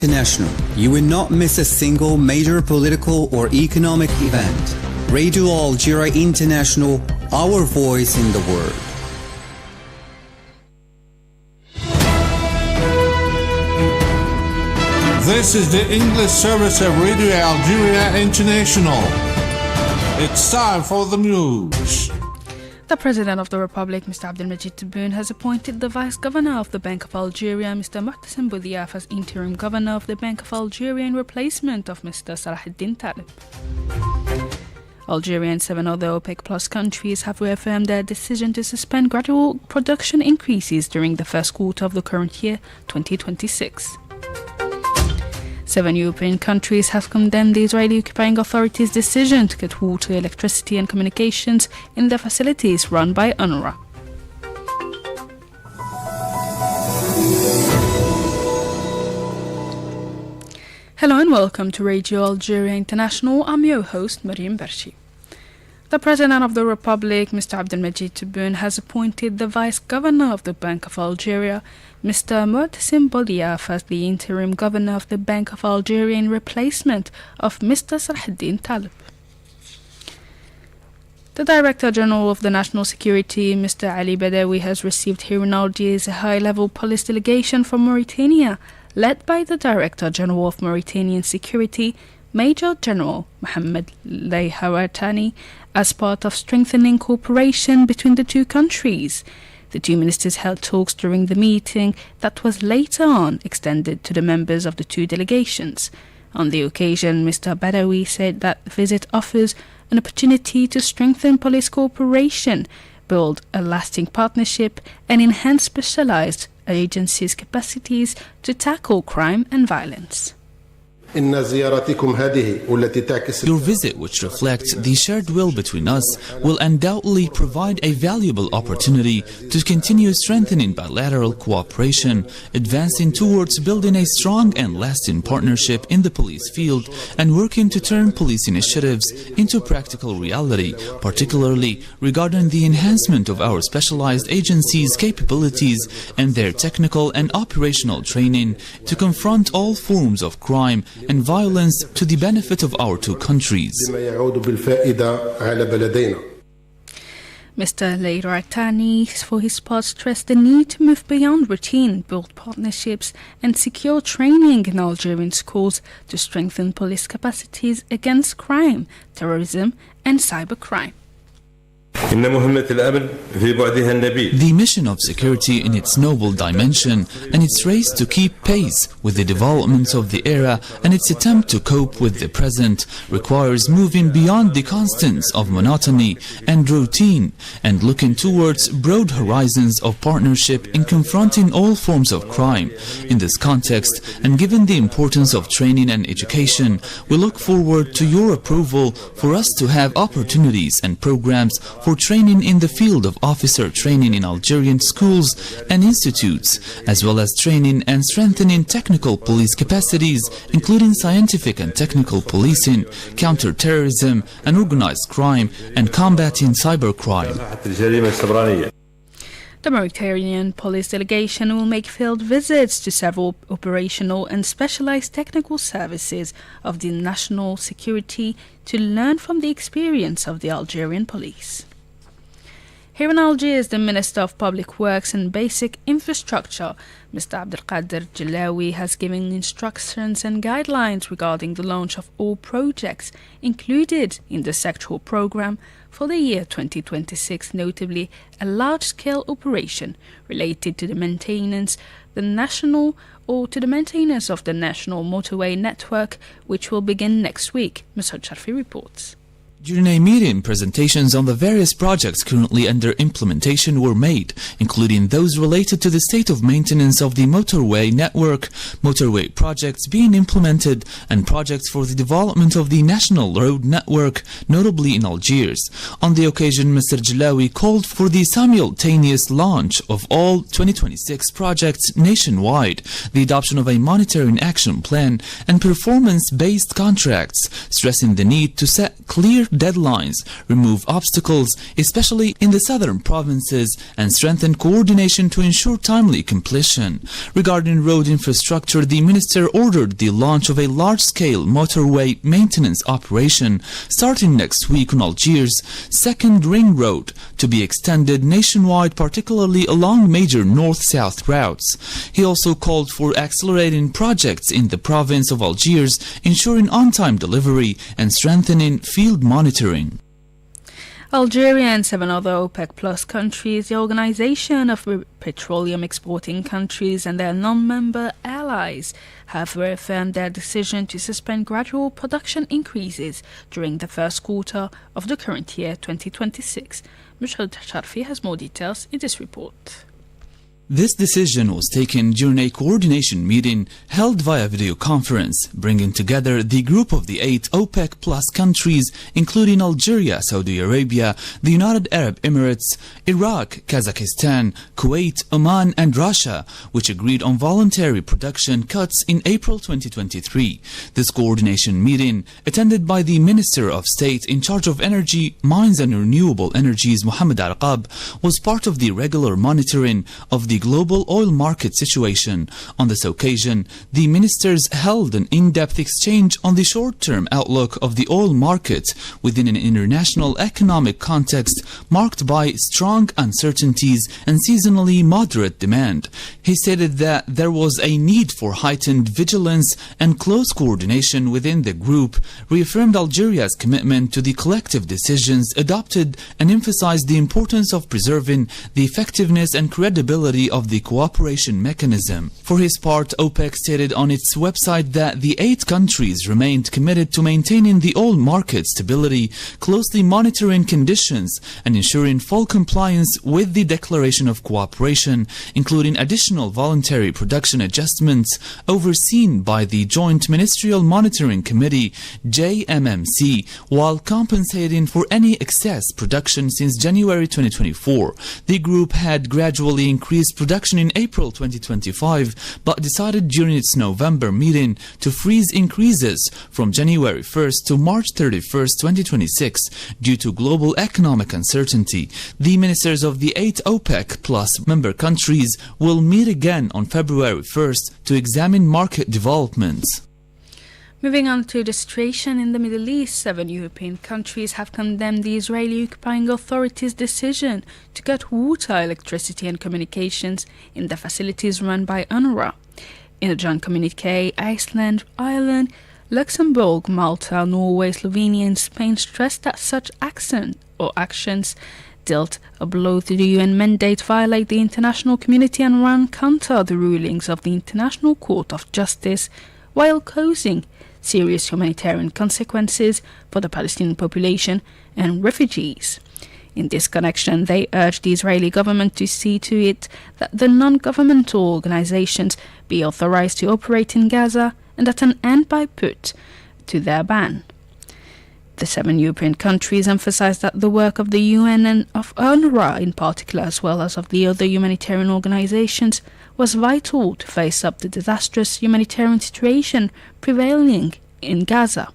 International. You will not miss a single major political or economic event. Radio Algeria International, our voice in the world. This is the English service of Radio Algeria International. It's time for the news. The President of the Republic, Mr. Abdelmajid Tebboune, has appointed the Vice Governor of the Bank of Algeria, Mr. Muhtasem Boudiaf, as Interim Governor of the Bank of Algeria in replacement of Mr. Salahuddin Taleb. Algeria and 7 other OPEC Plus countries have reaffirmed their decision to suspend gradual production increases during the first quarter of the current year, 2026. 7 European countries have condemned the Israeli occupying authorities' decision to cut water, electricity and communications in their facilities run by UNRWA. Hello and welcome to Radio Algeria International. I'm your host, Mariam Barshi. The President of the Republic, Mr. Abdelmajid Tebboune, has appointed the Vice Governor of the Bank of Algeria, Mr. Muhtasem Boudiaf, as the Interim Governor of the Bank of Algeria in replacement of Mr. Salahuddin Taleb. The Director General of the National Security, Mr. Ali Badawi, has received here in Algiers a high-level police delegation from Mauritania, led by the Director General of Mauritanian Security, Major General Mohamed Layhawatani, as part of strengthening cooperation between the two countries. The two ministers held talks during the meeting that was later on extended to the members of the two delegations. On the occasion, Mr. Badawi said that the visit offers an opportunity to strengthen police cooperation, build a lasting partnership, and enhance specialized agencies' capacities to tackle crime and violence. Your visit, which reflects the shared will between us, will undoubtedly provide a valuable opportunity to continue strengthening bilateral cooperation, advancing towards building a strong and lasting partnership in the police field, and working to turn police initiatives into practical reality, particularly regarding the enhancement of our specialized agencies' capabilities and their technical and operational training to confront all forms of crime and violence to the benefit of our two countries. Mr. Layhawatani, for his part, stressed the need to move beyond routine, build partnerships and secure training in Algerian schools to strengthen police capacities against crime, terrorism and cybercrime. The mission of security in its noble dimension and its race to keep pace with the developments of the era and its attempt to cope with the present requires moving beyond the constants of monotony and routine and looking towards broad horizons of partnership in confronting all forms of crime. In this context, and given the importance of training and education, we look forward to your approval for us to have opportunities and programs for training in the field of officer training in Algerian schools and institutes, as well as training and strengthening technical police capacities, including scientific and technical policing, counter-terrorism and organized crime, and combating cybercrime. The Mauritanian police delegation will make field visits to several operational and specialized technical services of the national security to learn from the experience of the Algerian police. Here in Algiers, the Minister of Public Works and Basic Infrastructure, Mr. Abdelkader Jelawi, has given instructions and guidelines regarding the launch of all projects included in the sectoral program for the year 2026, notably a large-scale operation related to the maintenance of the national motorway network, which will begin next week. Ms. Sharfi reports. During a meeting, presentations on the various projects currently under implementation were made, including those related to the state of maintenance of the motorway network, motorway projects being implemented, and projects for the development of the national road network, notably in Algiers. On the occasion, Mr. Jelawi called for the simultaneous launch of all 2026 projects nationwide, the adoption of a monitoring action plan, and performance-based contracts, stressing the need to set clear deadlines, remove obstacles, especially in the southern provinces, and strengthen coordination to ensure timely completion. Regarding road infrastructure, the minister ordered the launch of a large-scale motorway maintenance operation starting next week on Algiers' second ring road to be extended nationwide, particularly along major north-south routes. He also called for accelerating projects in the province of Algiers, ensuring on-time delivery and strengthening field monitoring. Algeria and 7 other OPEC Plus countries, the Organization of Petroleum Exporting Countries and their non-member allies, have reaffirmed their decision to suspend gradual production increases during the first quarter of the current year 2026. Mushal Sharfi has more details in this report. This decision was taken during a coordination meeting held via video conference, bringing together the group of the 8 OPEC Plus countries, including Algeria, Saudi Arabia, the United Arab Emirates, Iraq, Kazakhstan, Kuwait, Oman, and Russia, which agreed on voluntary production cuts in April 2023. This coordination meeting, attended by the Minister of State in charge of Energy, Mines and Renewable Energies, Mohammed Arqab, was part of the regular monitoring of the global oil market situation. On this occasion, the ministers held an in-depth exchange on the short-term outlook of the oil market within an international economic context marked by strong uncertainties and seasonally moderate demand. He stated that there was a need for heightened vigilance and close coordination within the group, reaffirmed Algeria's commitment to the collective decisions adopted, and emphasized the importance of preserving the effectiveness and credibility of the cooperation mechanism. For his part, OPEC stated on its website that the 8 countries remained committed to maintaining the oil market stability, closely monitoring conditions, and ensuring full compliance with the Declaration of Cooperation, including additional voluntary production adjustments overseen by the Joint Ministerial Monitoring Committee, JMMC, while compensating for any excess production since January 2024. The group had gradually increased production in April 2025, but decided during its November meeting to freeze increases from January 1st to March 31st, 2026 due to global economic uncertainty. The ministers of the 8 OPEC Plus member countries will meet again on February 1st to examine market developments. Moving on to the situation in the Middle East, 7 European countries have condemned the Israeli occupying authorities' decision to cut water, electricity and communications in the facilities run by UNRWA. In a joint communiqué, Iceland, Ireland, Luxembourg, Malta, Norway, Slovenia and Spain stressed that such actions dealt a blow to the UN mandate, violate the international community and run counter the rulings of the International Court of Justice, while causing serious humanitarian consequences for the Palestinian population and refugees. In this connection, they urged the Israeli government to see to it that the non-governmental organizations be authorized to operate in Gaza and that an end be put to their ban. The 7 European countries emphasized that the work of the UN and of UNRWA in particular, as well as of the other humanitarian organizations, was vital to face up the disastrous humanitarian situation prevailing in Gaza.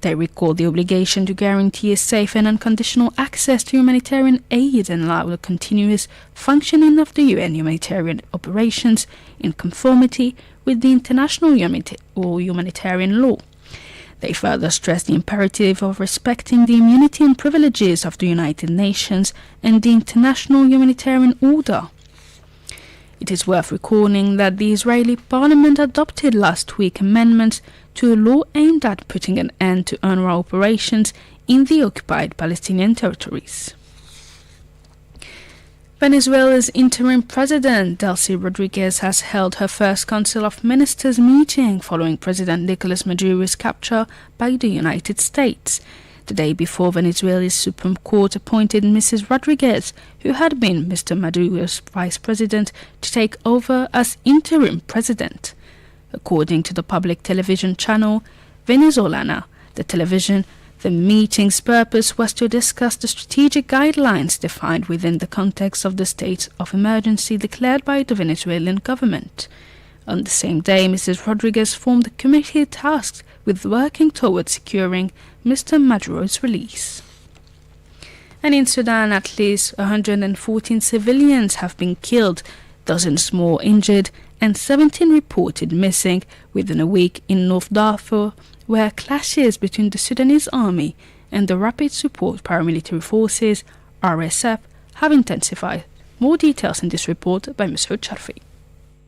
They recalled the obligation to guarantee a safe and unconditional access to humanitarian aid and allow the continuous functioning of the UN humanitarian operations in conformity with the international humanitarian law. They further stressed the imperative of respecting the immunity and privileges of the United Nations and the international humanitarian order. It is worth recalling that the Israeli parliament adopted last week amendments to a law aimed at putting an end to UNRWA operations in the occupied Palestinian territories. Venezuela's interim president, Delcy Rodriguez, has held her first Council of Ministers meeting following President Nicolas Maduro's capture by the United States. The day before, Venezuela's Supreme Court appointed Mrs. Rodriguez, who had been Mr. Maduro's vice president, to take over as interim president. According to the public television channel Venezolana, the meeting's purpose was to discuss the strategic guidelines defined within the context of the state of emergency declared by the Venezuelan government. On the same day, Mrs. Rodriguez formed a committee tasked with working towards securing Mr. Maduro's release. And in Sudan, at least 114 civilians have been killed, dozens more injured, and 17 reported missing within a week in North Darfur, where clashes between the Sudanese army and the Rapid Support Paramilitary Forces, RSF, have intensified. More details in this report by Masoud Sharfi.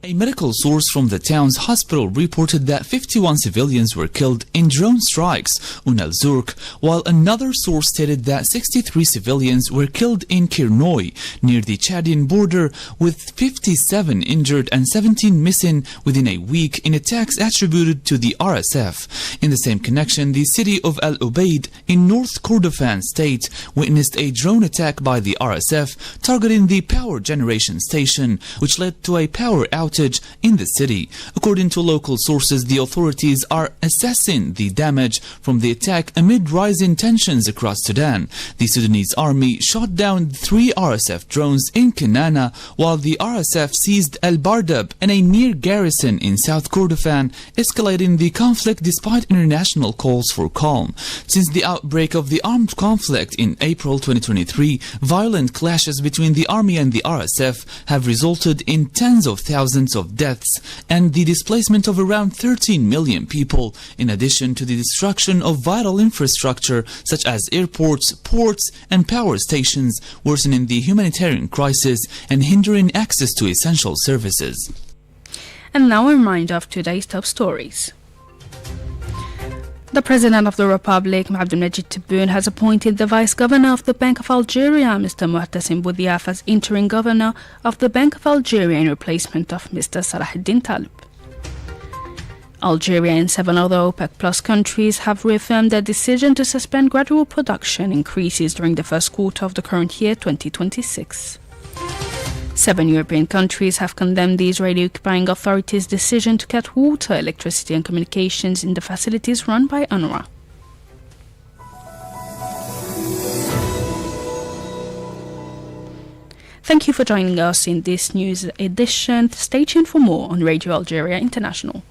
A medical source from the town's hospital reported that 51 civilians were killed in drone strikes on Al Zurq, while another source stated that 63 civilians were killed in Kirnoy, near the Chadian border, with 57 injured and 17 missing within a week in attacks attributed to the RSF. In the same connection, the city of Al Ubaid in North Kordofan state witnessed a drone attack by the RSF targeting the power generation station, which led to a power outage in the city. According to local sources, the authorities are assessing the damage from the attack amid rising tensions across Sudan. The Sudanese army shot down 3 RSF drones in Kenana, while the RSF seized Al Bardab and a near garrison in South Kordofan, escalating the conflict despite international calls for calm. Since the outbreak of the armed conflict in April 2023, violent clashes between the army and the RSF have resulted in tens of thousands of deaths and the displacement of around 13 million people, in addition to the destruction of vital infrastructure such as airports, ports, and power stations, worsening the humanitarian crisis and hindering access to essential services. And now a reminder of today's top stories. The President of the Republic, Abdelmajid Tebboune, has appointed the Vice Governor of the Bank of Algeria, Mr. Muhtassim Boudiaf, as interim Governor of the Bank of Algeria in replacement of Mr. Salahuddin Taleb. Algeria and 7 other OPEC Plus countries have reaffirmed their decision to suspend gradual production increases during the first quarter of the current year, 2026. 7 European countries have condemned the Israeli-occupying authorities' decision to cut water, electricity and communications in the facilities run by UNRWA. Thank you for joining us in this news edition. Stay tuned for more on Radio Algeria International.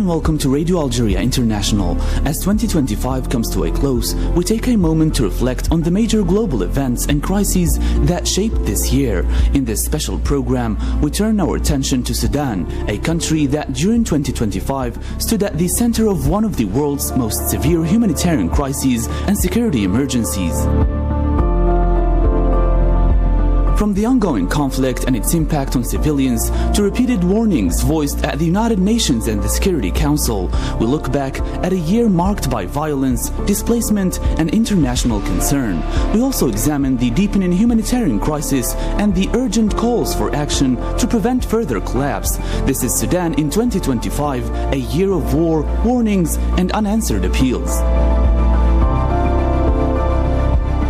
Welcome to Radio Algeria International. As 2025 comes to a close, we take a moment to reflect on the major global events and crises that shaped this year. In this special program, we turn our attention to Sudan, a country that during 2025 stood at the center of one of the world's most severe humanitarian crises and security emergencies. From the ongoing conflict and its impact on civilians to repeated warnings voiced at the United Nations and the Security Council, we look back at a year marked by violence, displacement, and international concern. We also examine the deepening humanitarian crisis and the urgent calls for action to prevent further collapse. This is Sudan in 2025, a year of war, warnings, and unanswered appeals.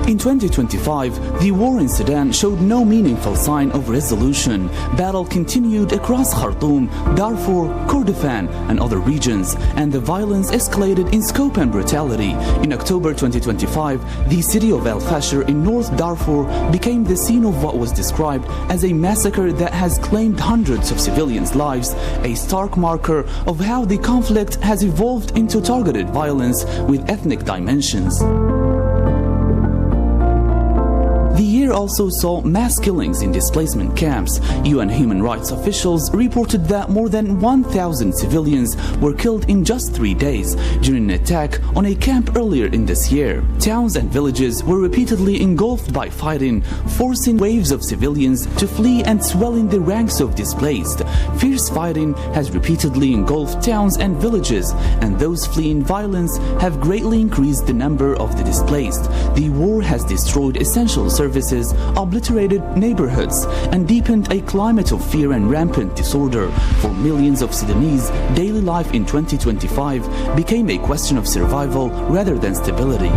In 2025, the war in Sudan showed no meaningful sign of resolution. Battle continued across Khartoum, Darfur, Kordofan, and other regions, and the violence escalated in scope and brutality. In October 2025, the city of Al Fasher in North Darfur became the scene of what was described as a massacre that has claimed hundreds of civilians' lives, a stark marker of how the conflict has evolved into targeted violence with ethnic dimensions. The year also saw mass killings in displacement camps. UN human rights officials reported that more than 1,000 civilians were killed in just 3 days during an attack on a camp earlier in this year. Towns and villages were repeatedly engulfed by fighting, forcing waves of civilians to flee and swelling the ranks of displaced. Fierce fighting has repeatedly engulfed towns and villages, and those fleeing violence have greatly increased the number of the displaced. The war has destroyed essential services, obliterated neighborhoods, and deepened a climate of fear and rampant disorder. For millions of Sudanese, daily life in 2025 became a question of survival rather than stability.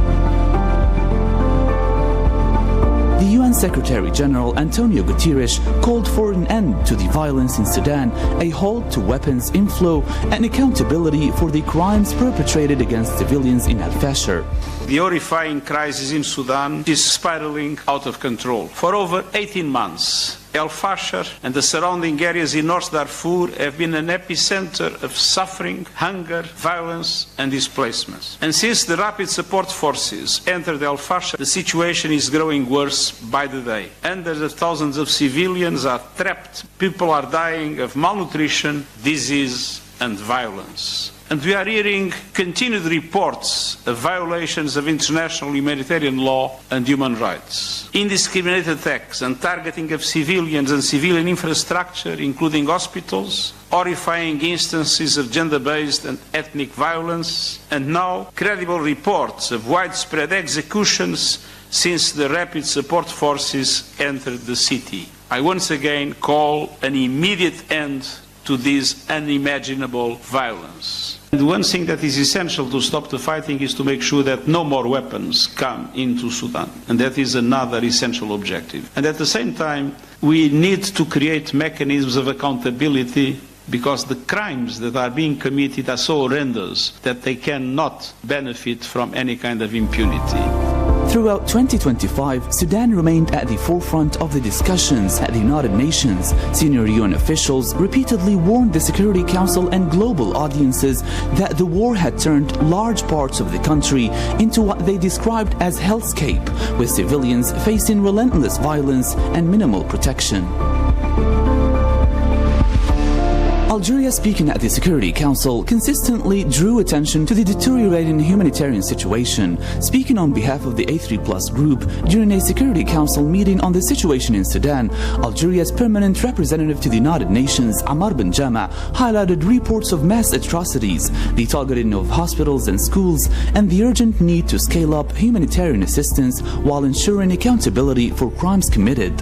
The UN Secretary General Antonio Guterres called for an end to the violence in Sudan, a halt to weapons inflow, and accountability for the crimes perpetrated against civilians in Al-Fashir. The horrifying crisis in Sudan is spiraling out of control. For over 18 months, Al-Fashir and the surrounding areas in North Darfur have been an epicenter of suffering, hunger, violence and displacement. And since the Rapid Support Forces entered Al-Fashir, the situation is growing worse by the day. Hundreds of thousands of civilians are trapped. People are dying of malnutrition, disease and violence. And we are hearing continued reports of violations of international humanitarian law and human rights. Indiscriminate attacks and targeting of civilians and civilian infrastructure, including hospitals, horrifying instances of gender-based and ethnic violence, and now credible reports of widespread executions since the Rapid Support Forces entered the city. I once again call an immediate end to this unimaginable violence. And one thing that is essential to stop the fighting is to make sure that no more weapons come into Sudan. And that is another essential objective. And at the same time, we need to create mechanisms of accountability, because the crimes that are being committed are so horrendous that they cannot benefit from any kind of impunity. Throughout 2025, Sudan remained at the forefront of the discussions at the United Nations. Senior UN officials repeatedly warned the Security Council and global audiences that the war had turned large parts of the country into what they described as hellscape, with civilians facing relentless violence and minimal protection. Algeria, speaking at the Security Council, consistently drew attention to the deteriorating humanitarian situation. Speaking on behalf of the A3+ group during a Security Council meeting on the situation in Sudan, Algeria's permanent representative to the United Nations, Ammar Ben Jama, highlighted reports of mass atrocities, the targeting of hospitals and schools, and the urgent need to scale up humanitarian assistance while ensuring accountability for crimes committed.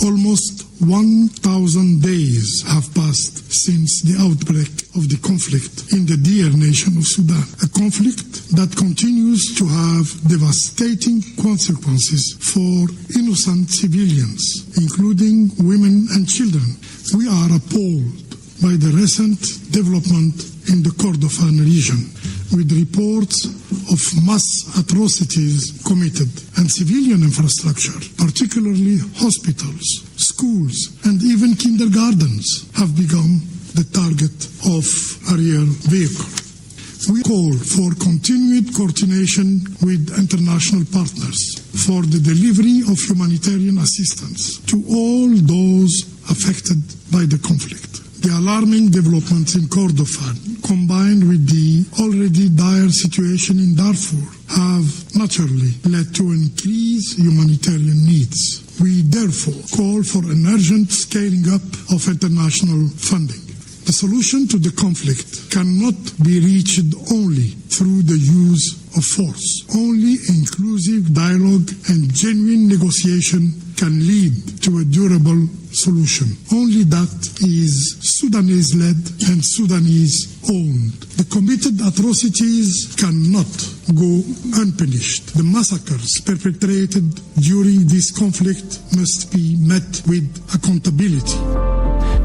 Almost 1,000 days have passed since the outbreak of the conflict in the dear nation of Sudan, a conflict that continues to have devastating consequences for innocent civilians, including women and children. We are appalled by the recent development in the Kordofan region, with reports of mass atrocities committed, and civilian infrastructure, particularly hospitals, schools, and even kindergartens, have become the target of aerial vehicles. We call for continued coordination with international partners for the delivery of humanitarian assistance to all those affected by the conflict. The alarming developments in Kordofan, combined with the already dire situation in Darfur, have naturally led to increased humanitarian needs. We therefore call for an urgent scaling up of international funding. The solution to the conflict cannot be reached only through the use of force. Only inclusive dialogue and genuine negotiation can lead to a durable solution. Only that is Sudanese-led and Sudanese-owned. The committed atrocities cannot go unpunished. The massacres perpetrated during this conflict must be met with accountability.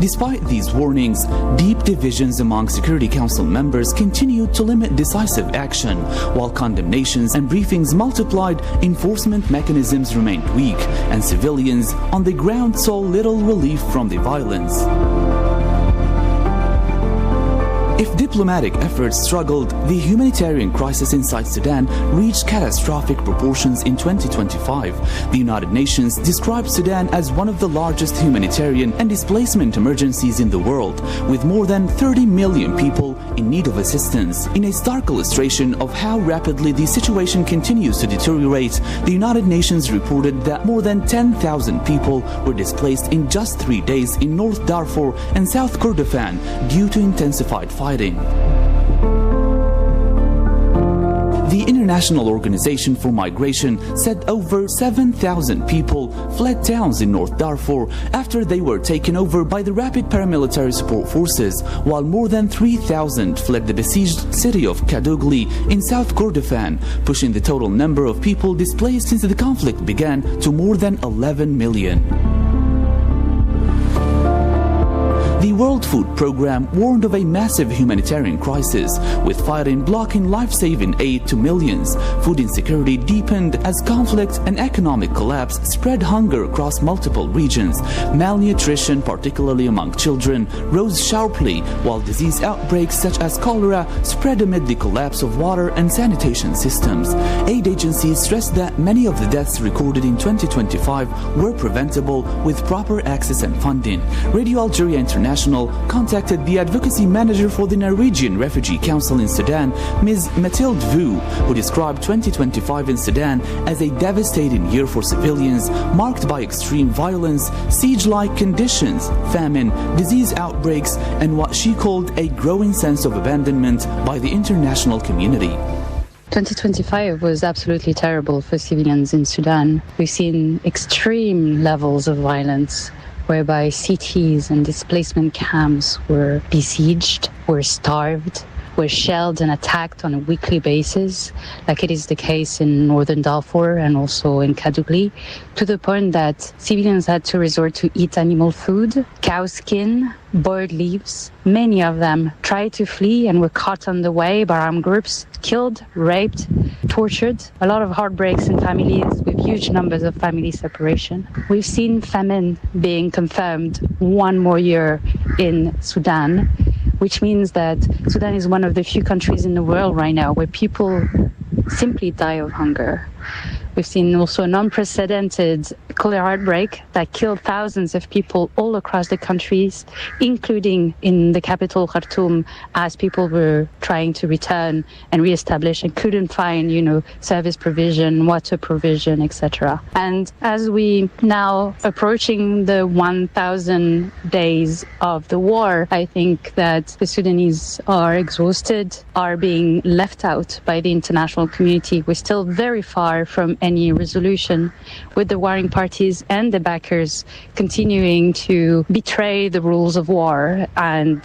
Despite these warnings, deep divisions among Security Council members continued to limit decisive action. While condemnations and briefings multiplied, enforcement mechanisms remained weak, and civilians on the ground saw little relief from the violence. If diplomatic efforts struggled, the humanitarian crisis inside Sudan reached catastrophic proportions in 2025. The United Nations described Sudan as one of the largest humanitarian and displacement emergencies in the world, with more than 30 million people in need of assistance. In a stark illustration of how rapidly the situation continues to deteriorate, the United Nations reported that more than 10,000 people were displaced in just 3 days in North Darfur and South Kordofan due to intensified fighting. The International Organization for Migration said over 7,000 people fled towns in North Darfur after they were taken over by the Rapid Paramilitary Support Forces, while more than 3,000 fled the besieged city of Kadugli in South Kordofan, pushing the total number of people displaced since the conflict began to more than 11 million. The World Food Programme warned of a massive humanitarian crisis, with fighting blocking life-saving aid to millions. Food insecurity deepened as conflict and economic collapse spread hunger across multiple regions. Malnutrition, particularly among children, rose sharply, while disease outbreaks such as cholera spread amid the collapse of water and sanitation systems. Aid agencies stressed that many of the deaths recorded in 2025 were preventable with proper access and funding. Radio Algeria International contacted the advocacy manager for the Norwegian Refugee Council in Sudan, Ms. Mathilde Vu, who described 2025 in Sudan as a devastating year for civilians, marked by extreme violence, siege-like conditions, famine, disease outbreaks, and what she called a growing sense of abandonment by the international community. 2025 was absolutely terrible for civilians in Sudan. We've seen extreme levels of violence, whereby cities and displacement camps were besieged, were starved, were shelled and attacked on a weekly basis, like it is the case in northern Darfur and also in Kadugli, to the point that civilians had to resort to eat animal food, cow skin, boiled leaves. Many of them tried to flee and were caught on the way by armed groups, killed, raped, tortured. A lot of heartbreaks in families with huge numbers of family separation. We've seen famine being confirmed one more year in Sudan, which means that Sudan is one of the few countries in the world right now where people simply die of hunger. We've seen also an unprecedented cholera outbreak that killed thousands of people all across the countries, including in the capital Khartoum, as people were trying to return and reestablish and couldn't find, service provision, water provision, etc. And as we now approaching the 1,000 days of the war, I think that the Sudanese are exhausted, are being left out by the international community. We're still very far from any resolution, with the warring parties and the backers continuing to betray the rules of war and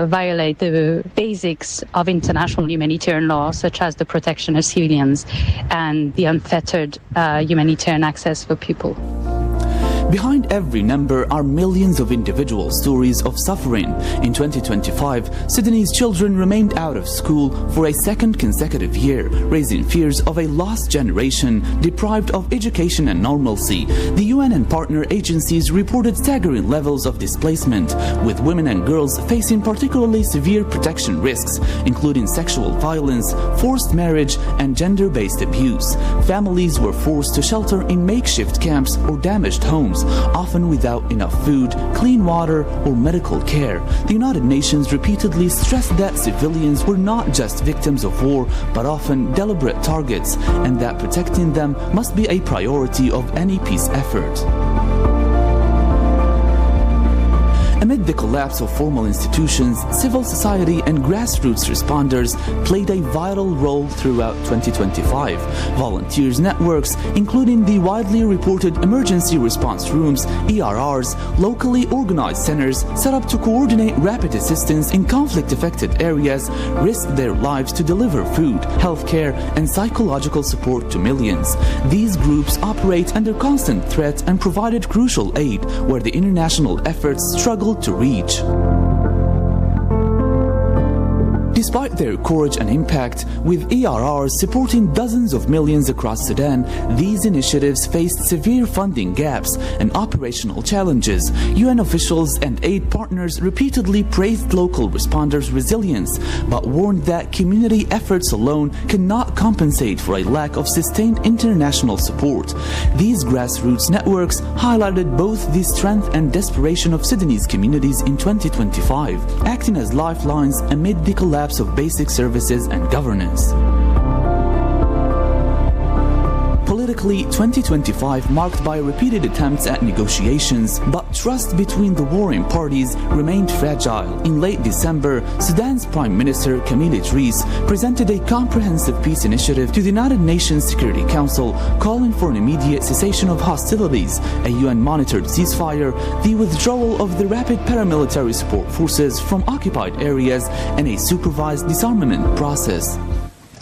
violate the basics of international humanitarian law, such as the protection of civilians and the unfettered humanitarian access for people. Behind every number are millions of individual stories of suffering. In 2025, Sudanese children remained out of school for a second consecutive year, raising fears of a lost generation deprived of education and normalcy. The UN and partner agencies reported staggering levels of displacement, with women and girls facing particularly severe protection risks, including sexual violence, forced marriage, and gender-based abuse. Families were forced to shelter in makeshift camps or damaged homes, often without enough food, clean water, or medical care. The United Nations repeatedly stressed that civilians were not just victims of war, but often deliberate targets, and that protecting them must be a priority of any peace effort. Amid the collapse of formal institutions, civil society and grassroots responders played a vital role throughout 2025. Volunteers networks, including the widely reported emergency response rooms, ERRs, locally organized centers set up to coordinate rapid assistance in conflict-affected areas, risked their lives to deliver food, healthcare, and psychological support to millions. These groups operate under constant threat and provided crucial aid where the international efforts struggled to reach. Despite their courage and impact, with ERRs supporting dozens of millions across Sudan, these initiatives faced severe funding gaps and operational challenges. UN officials and aid partners repeatedly praised local responders' resilience, but warned that community efforts alone cannot compensate for a lack of sustained international support. These grassroots networks highlighted both the strength and desperation of Sudanese communities in 2025, acting as lifelines amid the collapse of basic services and governance. Political Historically, 2025 marked by repeated attempts at negotiations, but trust between the warring parties remained fragile. In late December, Sudan's Prime Minister Camille Idris presented a comprehensive peace initiative to the United Nations Security Council, calling for an immediate cessation of hostilities, a UN-monitored ceasefire, the withdrawal of the rapid paramilitary support forces from occupied areas, and a supervised disarmament process.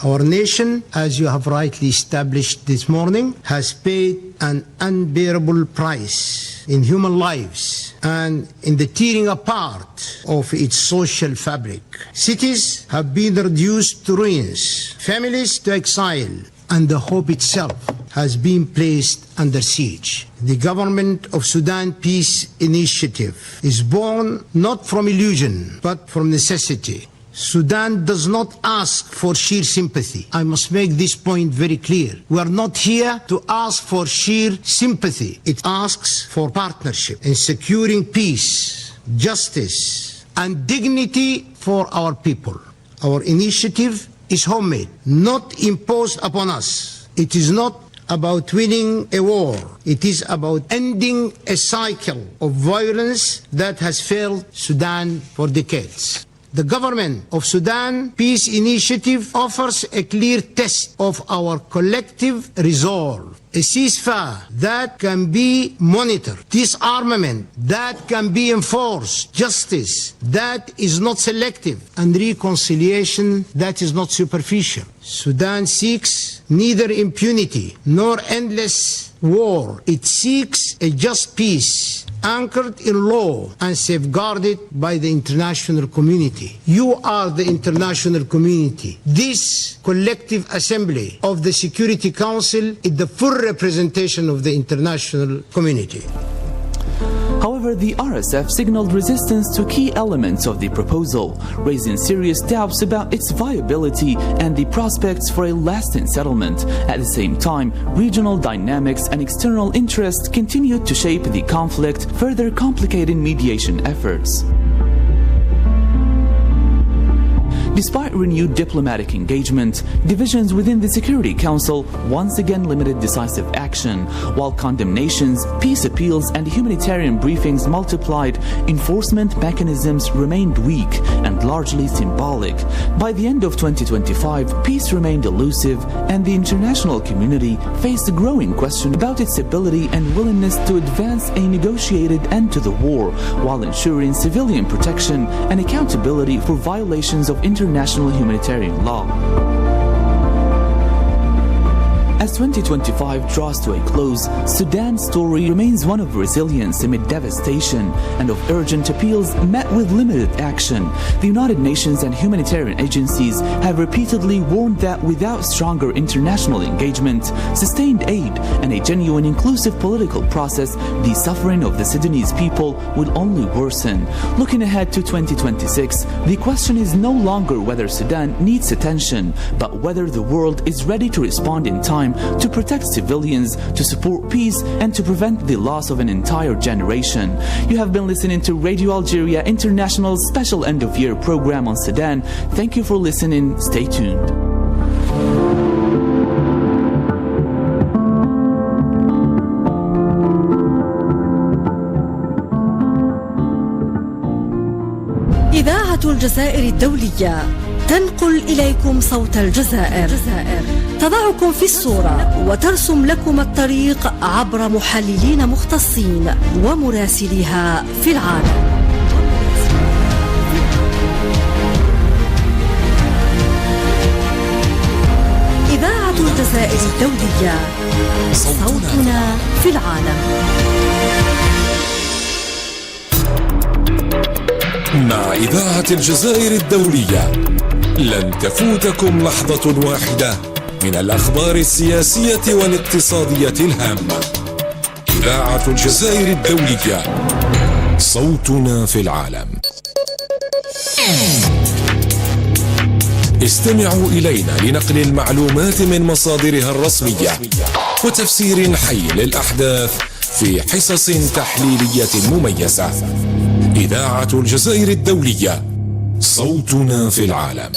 Our nation, as you have rightly established this morning, has paid an unbearable price in human lives and in the tearing apart of its social fabric. Cities have been reduced to ruins, families to exile, and the hope itself has been placed under siege. The Government of Sudan Peace Initiative is born not from illusion, but from necessity. Sudan does not ask for sheer sympathy. I must make this point very clear. We are not here to ask for sheer sympathy. It asks for partnership in securing peace, justice, and dignity for our people. Our initiative is homemade, not imposed upon us. It is not about winning a war. It is about ending a cycle of violence that has failed Sudan for decades. The Government of Sudan Peace Initiative offers a clear test of our collective resolve. A ceasefire that can be monitored, disarmament that can be enforced, justice that is not selective, and reconciliation that is not superficial. Sudan seeks neither impunity nor endless war. It seeks a just peace anchored in law and safeguarded by the international community. You are the international community. This collective assembly of the Security Council is the full representation of the international community. However, the RSF signaled resistance to key elements of the proposal, raising serious doubts about its viability and the prospects for a lasting settlement. At the same time, regional dynamics and external interests continued to shape the conflict, further complicating mediation efforts. Despite renewed diplomatic engagement, divisions within the Security Council once again limited decisive action. While condemnations, peace appeals, and humanitarian briefings multiplied, enforcement mechanisms remained weak and largely symbolic. By the end of 2025, peace remained elusive, and the international community faced a growing question about its ability and willingness to advance a negotiated end to the war, while ensuring civilian protection and accountability for violations of international humanitarian law. As 2025 draws to a close, Sudan's story remains one of resilience amid devastation and of urgent appeals met with limited action. The United Nations and humanitarian agencies have repeatedly warned that without stronger international engagement, sustained aid, and a genuine inclusive political process, the suffering of the Sudanese people will only worsen. Looking ahead to 2026, the question is no longer whether Sudan needs attention, but whether the world is ready to respond in time to protect civilians, to support peace, and to prevent the loss of an entire generation. You have been listening to Radio Algeria International's special end-of-year program on Sudan. Thank you for listening. Stay tuned. إذاعة الجزائر الدولية تنقل إليكم صوت الجزائر، تضعكم في الصورة وترسم لكم الطريق عبر محللين مختصين ومراسليها في العالم. إذاعة الجزائر الدولية، صوتنا في العالم. مع إذاعة الجزائر الدولية لن تفوتكم لحظة واحدة من الأخبار السياسية والاقتصادية الهامة. إذاعة الجزائر الدولية، صوتنا في العالم. استمعوا إلينا لنقل المعلومات من مصادرها الرسمية وتفسير حي للأحداث في حصص تحليلية مميزة. إذاعة الجزائر الدولية، صوتنا في العالم.